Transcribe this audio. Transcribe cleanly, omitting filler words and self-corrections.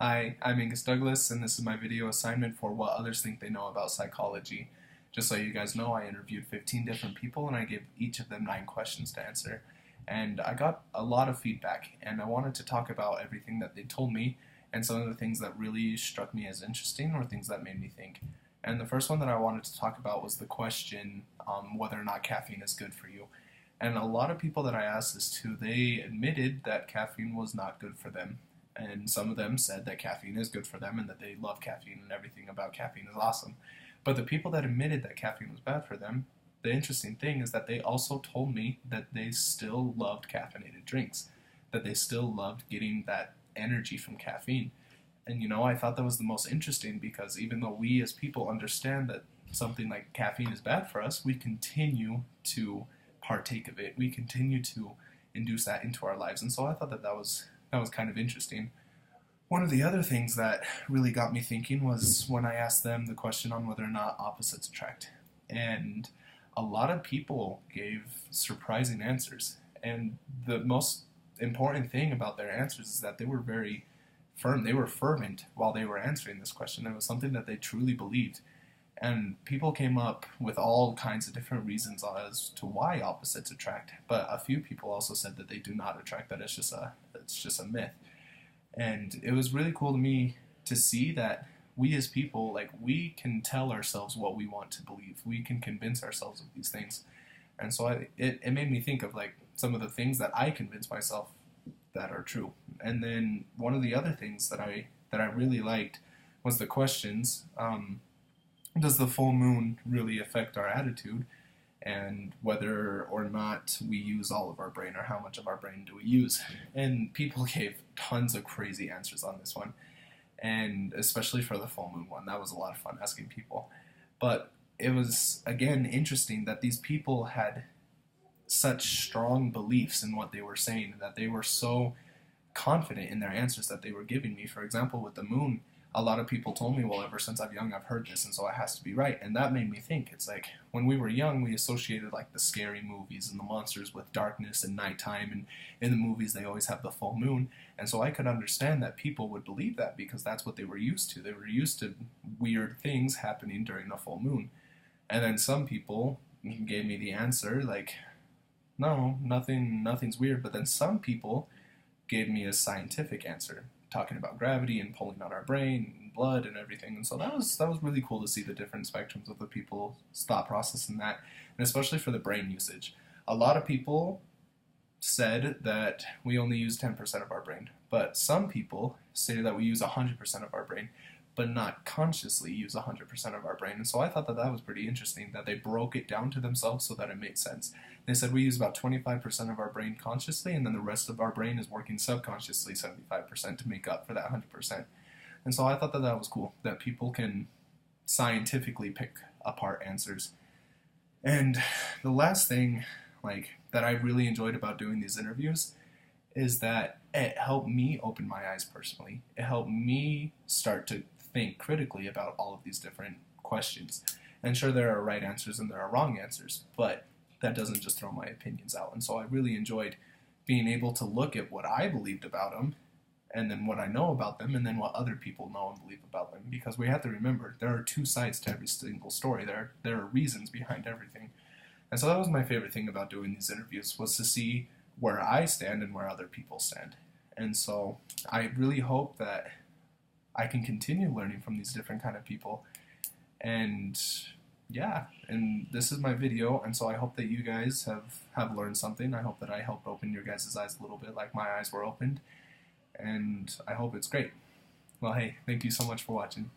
Hi, I'm Angus Douglas, and this is my video assignment for what others think they know about psychology. Just so you guys know, I interviewed 15 different people and I gave each of them 9 questions to answer. And I got a lot of feedback, and I wanted to talk about everything that they told me and some of the things that really struck me as interesting or things that made me think. And the first one that I wanted to talk about was the question whether or not caffeine is good for you. And a lot of people that I asked this to, they admitted that caffeine was not good for them. And some of them said that caffeine is good for them and that they love caffeine and everything about caffeine is awesome. But the people that admitted that caffeine was bad for them, the interesting thing is that they also told me that they still loved caffeinated drinks, that they still loved getting that energy from caffeine. And I thought that was the most interesting, because even though we as people understand that something like caffeine is bad for us, we continue to partake of it. We continue to induce that into our lives. And so I thought that was kind of interesting. One of the other things that really got me thinking was when I asked them the question on whether or not opposites attract. And a lot of people gave surprising answers. And the most important thing about their answers is that they were very firm. They were fervent while they were answering this question. It was something that they truly believed. And people came up with all kinds of different reasons as to why opposites attract. But a few people also said that they do not attract, that it's just a myth. And it was really cool to me to see that we as people, we can tell ourselves what we want to believe. We can convince ourselves of these things. And so it made me think of some of the things that I convince myself that are true. And then one of the other things that I really liked was the questions. Does the full moon really affect our attitude, and whether or not we use all of our brain, or how much of our brain do we use? And people gave tons of crazy answers on this one, and especially for the full moon one. That was a lot of fun asking people. But it was, again, interesting that these people had such strong beliefs in what they were saying, that they were so confident in their answers that they were giving me. For example, with the moon, a lot of people told me, well, ever since I'm young, I've heard this, and so it has to be right. And that made me think. It's like, when we were young, we associated the scary movies and the monsters with darkness and nighttime, and in the movies they always have the full moon. And so I could understand that people would believe that, because that's what they were used to. They were used to weird things happening during the full moon. And then some people gave me the answer, no, nothing's weird. But then some people gave me a scientific answer, talking about gravity and pulling out our brain and blood and everything. And so that was really cool to see the different spectrums of the people's thought process in that, and especially for the brain usage. A lot of people said that we only use 10% of our brain, but some people stated that we use 100% of our brain, but not consciously use 100% of our brain. And so I thought that was pretty interesting, that they broke it down to themselves so that it made sense. They said we use about 25% of our brain consciously, and then the rest of our brain is working subconsciously 75% to make up for that 100%. And so I thought that was cool, that people can scientifically pick apart answers. And the last thing that I really enjoyed about doing these interviews is that it helped me open my eyes personally. It helped me start to think critically about all of these different questions. And sure, there are right answers and there are wrong answers, but that doesn't just throw my opinions out. And so I really enjoyed being able to look at what I believed about them, and then what I know about them, and then what other people know and believe about them. Because we have to remember, there are two sides to every single story. There are reasons behind everything. And so that was my favorite thing about doing these interviews, was to see where I stand and where other people stand. And so I really hope that I can continue learning from these different kind of people. And yeah, and this is my video, and so I hope that you guys have learned something. I hope that I helped open your guys' eyes a little bit like my eyes were opened, and I hope it's great. Well, hey, thank you so much for watching.